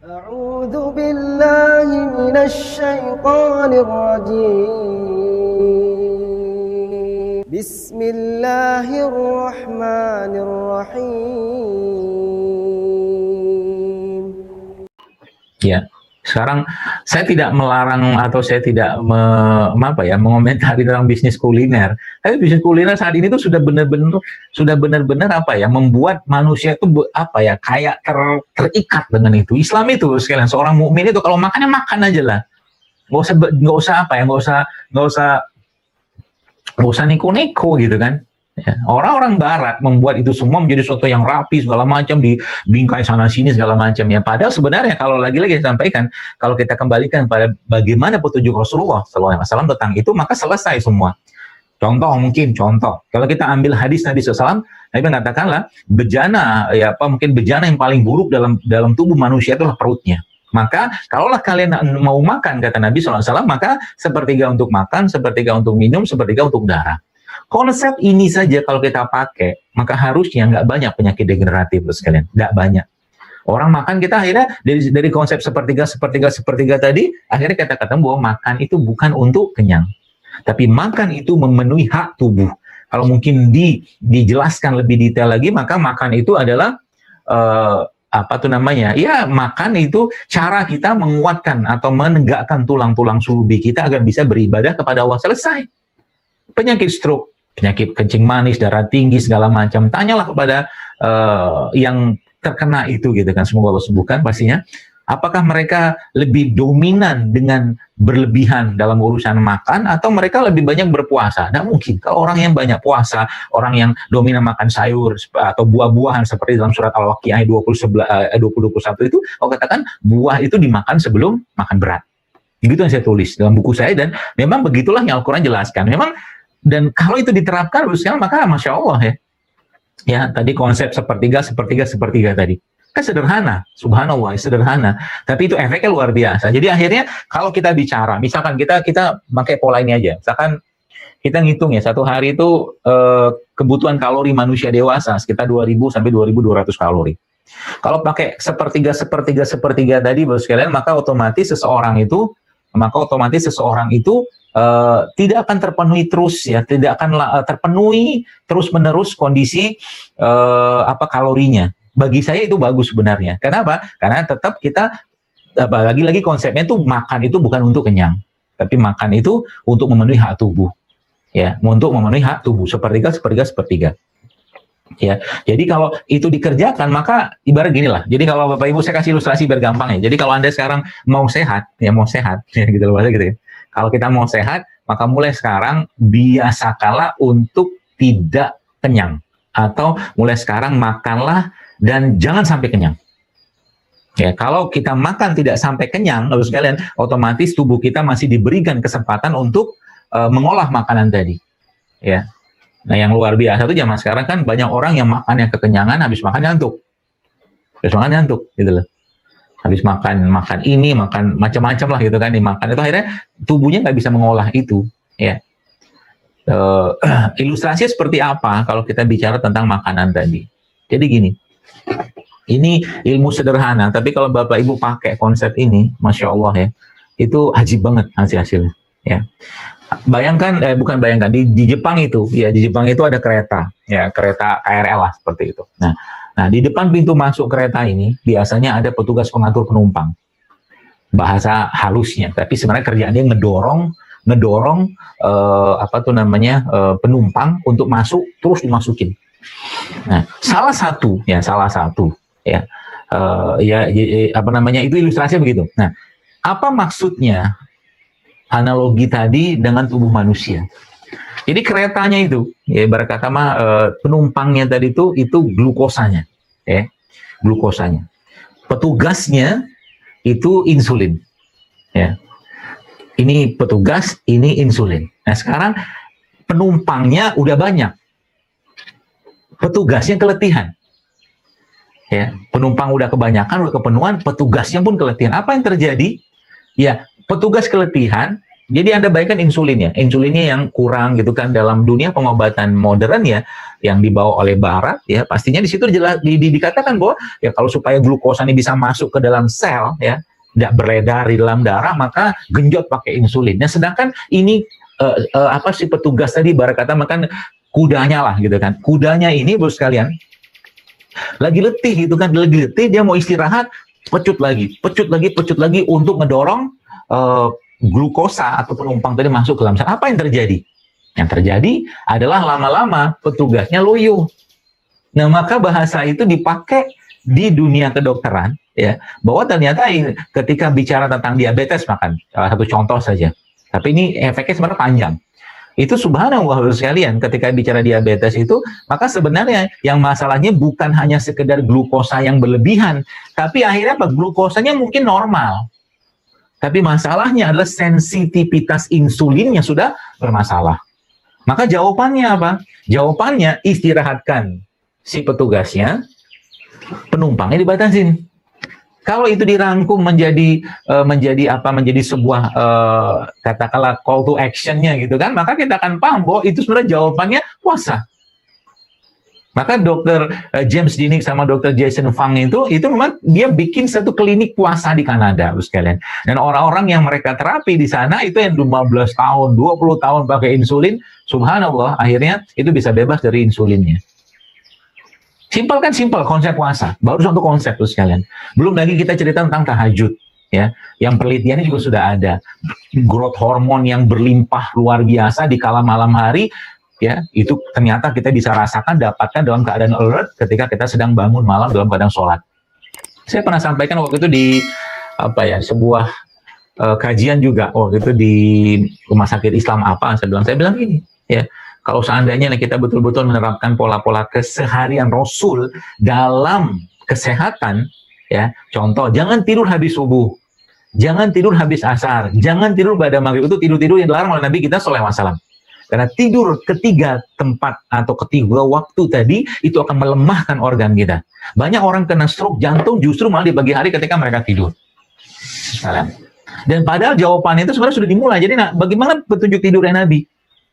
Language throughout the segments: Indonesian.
أعوذ بالله من الشيطان الرجيم بسم الله الرحمن الرحيم. Ya, sekarang saya tidak melarang atau saya tidak mengomentari tentang bisnis kuliner. Tapi bisnis kuliner saat ini tuh sudah benar-benar apa ya, membuat manusia itu kayak terikat dengan itu. Islam itu sekalian, seorang mukmin itu kalau makannya makan aja lah. Nggak usah neko-neko gitu kan. Ya, orang-orang barat membuat itu semua menjadi sesuatu yang rapi segala macam, dibingkai sana sini segala macam ya. Padahal sebenarnya kalau lagi-lagi saya sampaikan, kalau kita kembalikan pada bagaimana petunjuk Rasulullah SAW tentang itu, maka selesai semua. Contoh, kalau kita ambil hadis Nabi SAW, Nabi mengatakanlah bejana yang paling buruk dalam tubuh manusia itulah perutnya. Maka kalaulah kalian mau makan, kata Nabi SAW, maka sepertiga untuk makan, sepertiga untuk minum, sepertiga untuk darah. Konsep ini saja kalau kita pakai, maka harusnya nggak banyak penyakit degeneratif sekalian, nggak banyak. Orang makan, kita akhirnya dari konsep sepertiga tadi, akhirnya kita katakan bahwa makan itu bukan untuk kenyang, tapi makan itu memenuhi hak tubuh. Kalau mungkin dijelaskan lebih detail lagi, maka makan itu adalah makan itu cara kita menguatkan atau menegakkan tulang-tulang sulbi kita agar bisa beribadah kepada Allah. Selesai. Penyakit stroke, penyakit kencing manis, darah tinggi, segala macam, tanyalah kepada yang terkena itu gitu kan, semoga Allah sembuhkan pastinya. Apakah mereka lebih dominan dengan berlebihan dalam urusan makan, atau mereka lebih banyak berpuasa? Nah mungkin kalau orang yang banyak puasa, orang yang dominan makan sayur atau buah-buahan seperti dalam surat Al-Waqiah 20-21 itu, aku katakan buah itu dimakan sebelum makan berat. Itu yang saya tulis dalam buku saya, dan memang begitulah yang Al-Quran jelaskan. Memang, dan kalau itu diterapkan sekarang, maka Masya Allah ya. Ya, tadi konsep sepertiga tadi. Kan sederhana, subhanallah, sederhana. Tapi itu efeknya luar biasa. Jadi akhirnya kalau kita bicara, misalkan kita pakai pola ini aja. Misalkan kita ngitung ya, satu hari itu kebutuhan kalori manusia dewasa sekitar 2.000 sampai 2.200 kalori. Kalau pakai sepertiga tadi, Bapak sekalian, maka otomatis seseorang itu tidak akan terpenuhi terus ya, tidak akan terpenuhi terus-menerus kondisi kalorinya. Bagi saya itu bagus sebenarnya. Kenapa? Karena tetap kita lagi-lagi konsepnya itu makan itu bukan untuk kenyang, tapi makan itu untuk memenuhi hak tubuh. Ya, untuk memenuhi hak tubuh, sepertiga. Ya, jadi kalau itu dikerjakan, maka ibarat gini lah. Jadi kalau Bapak Ibu, saya kasih ilustrasi biar gampang ya. Jadi kalau Anda sekarang mau sehat ya gitu loh, gitu ya. Kalau kita mau sehat, maka mulai sekarang biasakanlah untuk tidak kenyang, atau mulai sekarang makanlah dan jangan sampai kenyang. Ya, kalau kita makan tidak sampai kenyang, lalu sekalian, otomatis tubuh kita masih diberikan kesempatan untuk mengolah makanan tadi. Ya. Nah, yang luar biasa itu zaman sekarang kan banyak orang yang makan yang kekenyangan, habis makan ngantuk, gitu loh. Habis makan ini, makan macam-macam lah gitu kan, dimakan itu akhirnya tubuhnya nggak bisa mengolah itu. Ya. Ilustrasinya seperti apa kalau kita bicara tentang makanan tadi? Jadi gini. Ini ilmu sederhana, tapi kalau Bapak Ibu pakai konsep ini, Masya Allah ya, itu ajib banget hasilnya. Ya. Bukan bayangkan, di Jepang itu ada kereta, ya kereta KRL lah seperti itu. Nah di depan pintu masuk kereta ini biasanya ada petugas pengatur penumpang, bahasa halusnya, tapi sebenarnya kerjaannya ngedorong penumpang untuk masuk, terus dimasukin. Nah salah satu itu ilustrasinya begitu. Nah apa maksudnya analogi tadi dengan tubuh manusia? Jadi keretanya itu, ya ibarat kata penumpangnya tadi itu glukosanya, ya, glukosanya. Petugasnya itu insulin, ya. Ini petugas, ini insulin. Nah sekarang penumpangnya udah banyak, petugasnya keletihan. Ya, penumpang udah kebanyakan, udah kepenuhan, petugasnya pun keletihan. Apa yang terjadi? Ya, petugas keletihan, Jadi Anda bayangkan insulinnya yang kurang gitu kan, dalam dunia pengobatan modern ya, yang dibawa oleh Barat ya, pastinya di situ jelas dikatakan bahwa ya kalau supaya glukosa ini bisa masuk ke dalam sel ya, tidak beredar di dalam darah, maka genjot pakai insulin. Nah, sedangkan ini apa sih petugas tadi ibarat kata makan kudanya lah gitu kan. Kudanya ini bos sekalian lagi letih gitu kan, lagi letih dia mau istirahat, pecut lagi untuk ngedorong glukosa atau penumpang tadi masuk ke dalam sel. Apa yang terjadi? Yang terjadi adalah lama-lama petugasnya loyo. Nah, maka bahasa itu dipakai di dunia kedokteran ya, bahwa ternyata ketika bicara tentang diabetes makan, salah satu contoh saja. Tapi ini efeknya sebenarnya panjang. Itu subhanallah sekalian, ketika bicara diabetes itu, maka sebenarnya yang masalahnya bukan hanya sekedar glukosa yang berlebihan, tapi akhirnya apa? Glukosanya mungkin normal. Tapi masalahnya adalah sensitivitas insulinnya sudah bermasalah. Maka jawabannya apa? Jawabannya istirahatkan si petugasnya, penumpangnya dibatasin. Kalau itu dirangkum menjadi sebuah katakanlah call to action-nya gitu kan, maka kita akan paham bahwa itu sebenarnya jawabannya puasa. Maka Dr. James Dinick sama Dr. Jason Fung itu memang dia bikin satu klinik puasa di Kanada, sekalian. Dan orang-orang yang mereka terapi di sana itu yang 15 tahun, 20 tahun pakai insulin, subhanallah, akhirnya itu bisa bebas dari insulinnya. Simpel kan, simpel konsep puasa. Baru satu konsep tuh sekalian. Belum lagi kita cerita tentang tahajud, ya. Yang penelitiannya juga sudah ada. Growth hormon yang berlimpah luar biasa di kala malam hari, ya, itu ternyata kita bisa rasakan, dapatkan dalam keadaan alert ketika kita sedang bangun malam dalam keadaan sholat. Saya pernah sampaikan waktu itu di sebuah kajian juga waktu itu di rumah sakit Islam saya bilang gini, ya, kalau seandainya kita betul-betul menerapkan pola-pola keseharian Rasul dalam kesehatan, ya, contoh, jangan tidur habis subuh, jangan tidur habis asar, jangan tidur pada maghrib, itu tidur-tidur yang dilarang oleh Nabi kita sallallahu alaihi wasallam. Karena tidur ketiga tempat atau ketiga waktu tadi itu akan melemahkan organ kita. Banyak orang kena stroke jantung justru malah di pagi hari ketika mereka tidur. Dan padahal jawabannya itu sebenarnya sudah dimulai. Jadi bagaimana petunjuk tidurnya Nabi?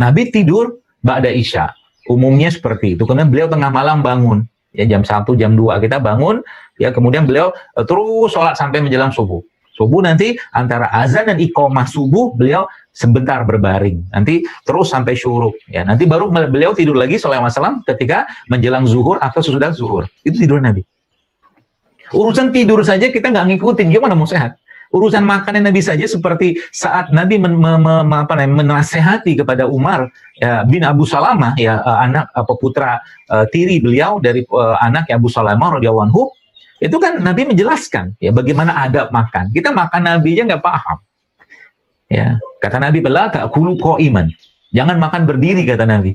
Nabi tidur ba'da isya. Umumnya seperti itu. Kemudian beliau tengah malam bangun. Ya, jam 1, jam 2 kita bangun. Ya, kemudian beliau terus sholat sampai menjelang subuh. Subuh nanti antara azan dan iqamah subuh beliau sebentar berbaring, nanti terus sampai syuruk, ya, nanti baru beliau tidur lagi sallallahu alaihi wasallam ketika menjelang zuhur atau sesudah zuhur. Itu tidur Nabi. Urusan tidur saja kita nggak ngikutin, gimana mau sehat? Urusan makanan Nabi saja seperti saat Nabi menasehati kepada Umar ya, bin Abu Salamah, ya, anak putra tiri beliau dari anak Abu Salamah radhiyallahu anhu, itu kan Nabi menjelaskan ya bagaimana adab makan. Kita makan Nabi aja nggak paham. Ya, kata Nabi, "Bala ta'kulu qa'iman." Jangan makan berdiri, kata Nabi.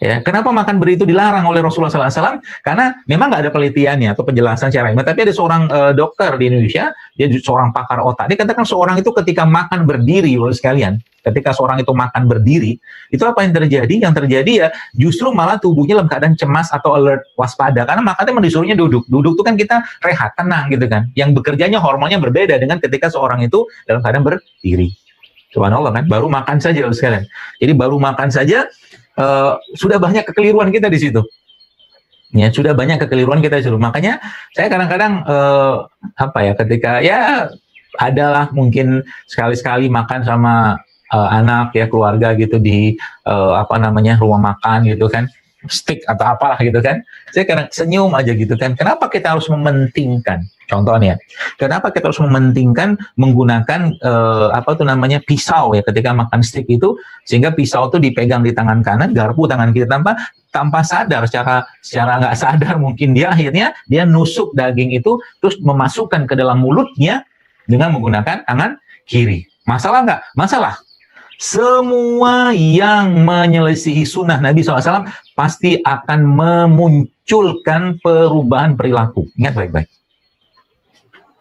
Ya, kenapa makan berdiri itu dilarang oleh Rasulullah SAW? Karena memang nggak ada penelitiannya atau penjelasan secara ilmiah. Tapi ada seorang dokter di Indonesia, dia seorang pakar otak. Dia katakan seorang itu ketika makan berdiri, loh sekalian, ketika seorang itu makan berdiri, itu apa yang terjadi? Yang terjadi ya justru malah tubuhnya dalam keadaan cemas atau alert, waspada. Karena makannya disuruhnya duduk. Duduk itu kan kita rehat, tenang gitu kan. Yang bekerjanya hormonnya berbeda dengan ketika seorang itu dalam keadaan berdiri. Subhanallah kan, baru makan saja loh sekalian. Jadi baru makan saja sudah banyak kekeliruan kita di situ. Ya, sudah banyak kekeliruan kita di situ. Makanya saya kadang-kadang ketika ya adalah mungkin sekali-sekali makan sama anak ya, keluarga gitu di rumah makan gitu kan, steak atau apalah gitu kan. Saya kadang senyum aja gitu kan. Kenapa kita harus mementingkan? Contohnya, kenapa kita harus mementingkan menggunakan pisau ya ketika makan steak itu, sehingga pisau itu dipegang di tangan kanan, garpu tangan kiri tanpa sadar, secara nggak sadar mungkin dia akhirnya dia nusuk daging itu terus memasukkan ke dalam mulutnya dengan menggunakan tangan kiri. Masalah nggak? Masalah. Semua yang menyelisihi sunnah Nabi SAW pasti akan memunculkan perubahan perilaku. Ingat baik-baik.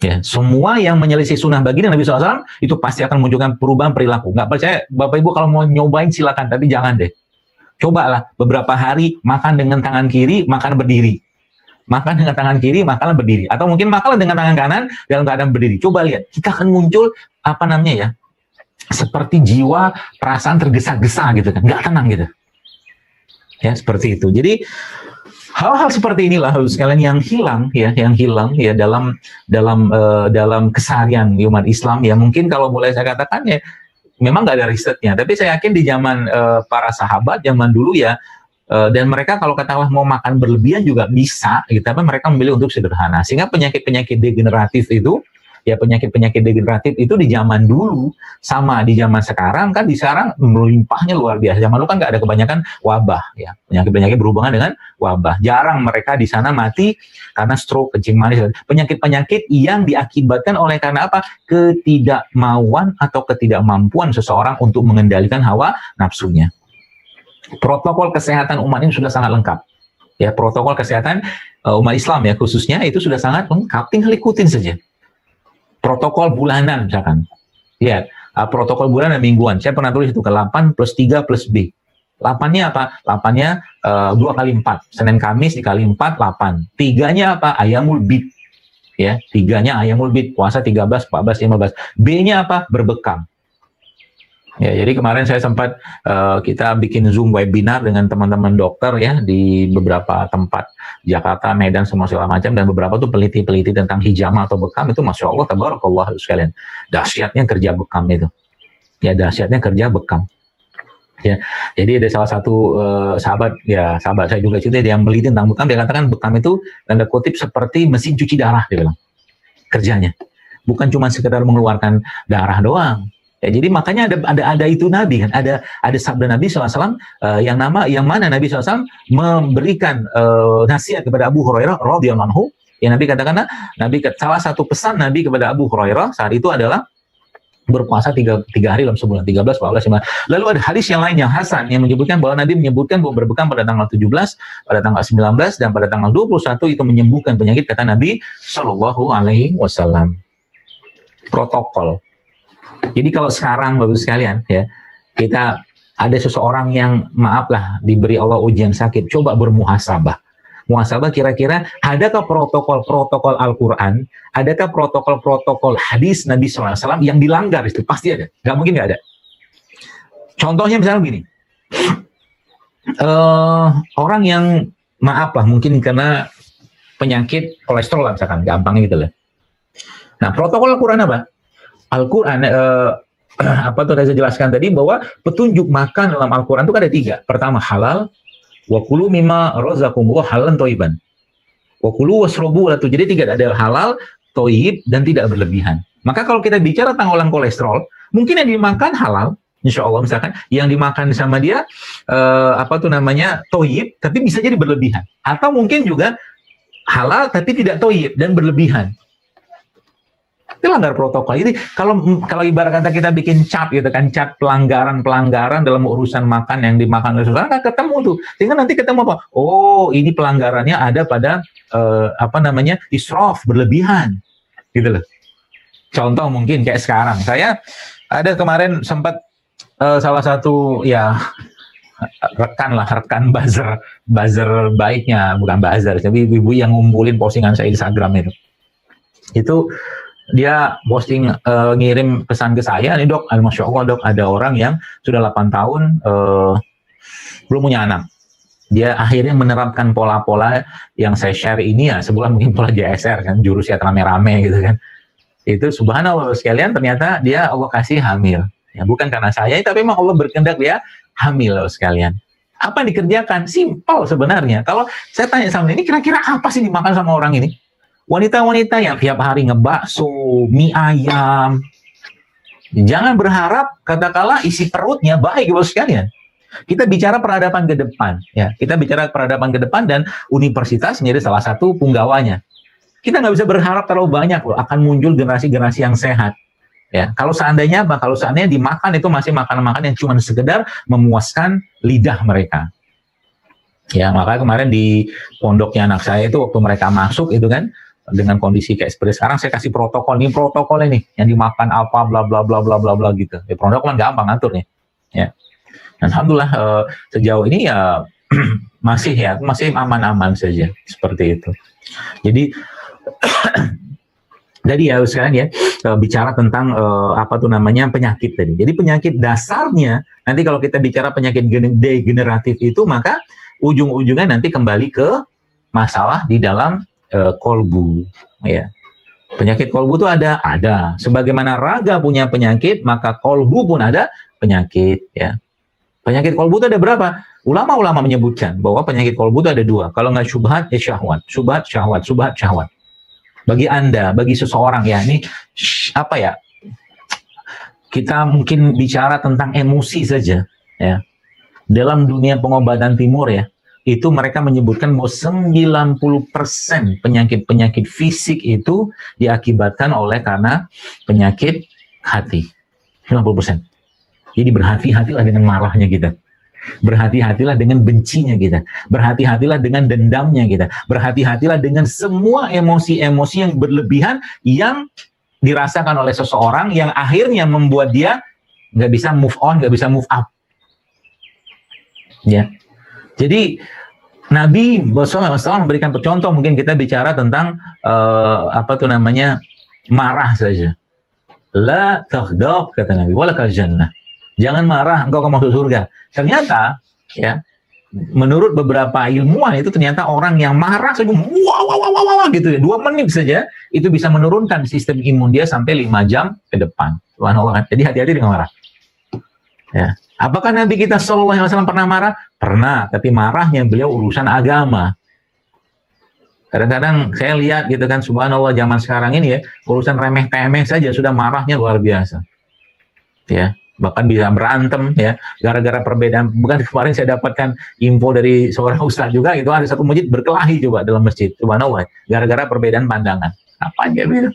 Ya, semua yang menyelisih sunnah baginda Nabi SAW itu pasti akan menunjukkan perubahan perilaku. Nggak percaya, Bapak Ibu kalau mau nyobain silakan, tapi jangan deh. Cobalah beberapa hari makan dengan tangan kiri, makan berdiri. Makan dengan tangan kiri, makan berdiri. Atau mungkin makan dengan tangan kanan dalam keadaan berdiri. Coba lihat, kita akan muncul seperti jiwa perasaan tergesa-gesa gitu kan, nggak tenang gitu. Ya, seperti itu. Jadi hal-hal seperti inilah sekalian yang hilang ya dalam keseharian umat Islam ya. Mungkin kalau boleh saya katakan ya, memang nggak ada risetnya, tapi saya yakin di zaman para sahabat zaman dulu ya, dan mereka kalau katakanlah mau makan berlebihan juga bisa gitu, tapi mereka memilih untuk sederhana. Sehingga penyakit-penyakit degeneratif itu ya, penyakit-penyakit degeneratif itu di zaman dulu sama di zaman sekarang kan, di sekarang melimpahnya luar biasa. Zaman dulu kan nggak ada kebanyakan wabah ya, penyakit-penyakit berhubungan dengan wabah. Jarang mereka di sana mati karena stroke, kencing manis, penyakit-penyakit yang diakibatkan oleh karena apa? Ketidakmauan atau ketidakmampuan seseorang untuk mengendalikan hawa nafsunya. Protokol kesehatan umat ini sudah sangat lengkap. Ya, protokol kesehatan umat Islam ya khususnya itu sudah sangat lengkap, tinggal ikutin saja. Protokol bulanan misalkan, ya protokol bulanan dan mingguan. Saya pernah tulis itu ke 8 plus 3 plus B. 8-nya apa? 8-nya 2 kali 4. Senin Kamis dikali 4, 8. 3-nya apa? Ayamul bid. Ya, 3-nya ayamul bid. Puasa 13, 14, 15. B-nya apa? Berbekam. Ya, jadi kemarin saya sempat kita bikin Zoom webinar dengan teman-teman dokter ya di beberapa tempat Jakarta, Medan, semua segala macam, dan beberapa tuh peliti-peliti tentang hijama atau bekam itu, masya Allah, tabarakallah sekalian, dahsyatnya kerja bekam itu. Ya, dahsyatnya kerja bekam. Ya, jadi ada salah satu sahabat saya juga cerita, dia yang meliti tentang bekam, dia katakan bekam itu tanda kutip seperti mesin cuci darah, dia bilang kerjanya, bukan cuma sekedar mengeluarkan darah doang. Ya, jadi makanya ada itu Nabi kan, ada sabda Nabi SAW yang mana Nabi SAW memberikan nasihat kepada Abu Hurairah radhiyallahu anhu. Ya, Nabi katakan, salah satu pesan Nabi kepada Abu Hurairah saat itu adalah berpuasa 3 hari dalam sebulan, 13, 14, 15. Lalu ada hadis yang lain yang hasan yang menyebutkan bahwa Nabi menyebutkan bahwa berbekam pada tanggal 17, pada tanggal 19, dan pada tanggal 21 itu menyembuhkan penyakit, kata Nabi Shallallahu Alaihi Wasallam. Protokol. Jadi kalau sekarang Bapak sekalian ya, kita ada seseorang yang maaflah diberi Allah ujian sakit, coba bermuhasabah. Muhasabah, kira-kira adakah protokol-protokol Al-Quran, adakah protokol-protokol hadis Nabi SAW yang dilanggar? Itu pasti ada, nggak mungkin nggak ada. Contohnya misalnya begini, orang yang maaflah mungkin karena penyakit kolesterol lah, misalkan, gampang gitu lah. Nah, protokol Al-Quran apa? Al-Quran, apa tuh saya jelaskan tadi, bahwa petunjuk makan dalam Al-Quran itu ada 3. Pertama, halal, wa kulu mimma razaqakumullah halalan thayyiban. Wa kulu washrabu latu. Jadi 3, ada halal, thayyib, dan tidak berlebihan. Maka kalau kita bicara tentang kolesterol, mungkin yang dimakan halal, insya Allah misalkan, yang dimakan sama dia thayyib, tapi bisa jadi berlebihan. Atau mungkin juga halal tapi tidak thayyib dan berlebihan. Itu langgar protokol. Jadi kalau ibarat kata kita bikin cap gitu kan, cap pelanggaran dalam urusan makan yang dimakan oleh seseorang, kan ketemu tuh. Sehingga nanti ketemu apa? Oh, ini pelanggarannya ada pada israf, berlebihan. Gitu loh. Contoh mungkin kayak sekarang. Saya ada kemarin sempat salah satu ya rekan buzzer baiknya, bukan buzzer, tapi ibu yang ngumpulin postingan saya di Instagram itu dia posting, ngirim pesan ke saya, nih dok, masya Allah dok, ada orang yang sudah 8 tahun belum punya anak. Dia akhirnya menerapkan pola-pola yang saya share ini ya, sebulan mungkin pola JSR kan, jurus ya rame-rame gitu kan. Itu subhanallah sekalian, ternyata dia Allah kasih hamil. Ya, bukan karena saya, tapi memang Allah berkehendak dia hamil sekalian. Apa yang dikerjakan? Simpel sebenarnya. Kalau saya tanya sama ini, kira-kira apa sih dimakan sama orang ini? Wanita-wanita yang tiap hari ngebakso, mie ayam. Jangan berharap katakanlah isi perutnya baik, Bapak sekalian. Kita bicara peradaban ke depan, ya. Kita bicara peradaban ke depan, dan universitas menjadi salah satu punggawanya. Kita nggak bisa berharap terlalu banyak loh akan muncul generasi-generasi yang sehat. Ya, kalau seandainya dimakan itu masih makanan-makanan yang cuma sekedar memuaskan lidah mereka. Ya, makanya kemarin di pondoknya anak saya itu waktu mereka masuk itu kan, dengan kondisi kayak seperti sekarang, saya kasih protokol ini yang dimakan apa bla bla bla bla bla bla gitu. Ya, protokol kan gampang ngaturnya. Ya. Alhamdulillah sejauh ini ya masih aman-aman saja seperti itu. Jadi Jadi ya sekarang ya bicara tentang penyakit tadi. Jadi penyakit dasarnya nanti kalau kita bicara penyakit degeneratif itu maka ujung-ujungnya nanti kembali ke masalah di dalam kolbu ya. Penyakit kolbu itu ada. Sebagaimana raga punya penyakit, maka kolbu pun ada penyakit ya. Penyakit kolbu itu ada berapa? Ulama-ulama menyebutkan bahwa penyakit kolbu itu ada 2. Kalau nggak syubhat ya syahwat. Syubhat syahwat. Bagi Anda, bagi seseorang ya, ini kita mungkin bicara tentang emosi saja ya. Dalam dunia pengobatan timur ya, itu mereka menyebutkan bahwa 90% penyakit-penyakit fisik itu diakibatkan karena penyakit hati. 90%. Jadi berhati-hatilah dengan marahnya kita. Berhati-hatilah dengan bencinya kita. Berhati-hatilah dengan dendamnya kita. Berhati-hatilah dengan semua emosi-emosi yang berlebihan yang dirasakan oleh seseorang yang akhirnya membuat dia nggak bisa move on, nggak bisa move up. Ya. Jadi Nabi SAW memberikan contoh, mungkin kita bicara tentang marah saja. La taghdab kata Nabi, walakal jannah. Jangan marah, engkau akan masuk surga. Ternyata, ya, menurut beberapa ilmuwan itu ternyata orang yang marah saja, wah gitu ya, 2 menit saja itu bisa menurunkan sistem imun dia sampai 5 jam ke depan. Subhanallah. Jadi hati-hati dengan marah. Ya. Apakah Nabi kita SAW pernah marah? Pernah, tapi marahnya beliau urusan agama. Kadang-kadang saya lihat gitu kan, subhanallah zaman sekarang ini ya, urusan remeh-temeh saja sudah marahnya luar biasa. Ya. Bahkan bisa berantem ya gara-gara perbedaan. Bukan kemarin saya dapatkan info dari seorang ustaz juga, itu ada satu masjid berkelahi coba dalam masjid, subhanallah, gara-gara perbedaan pandangan. Apa aja gitu.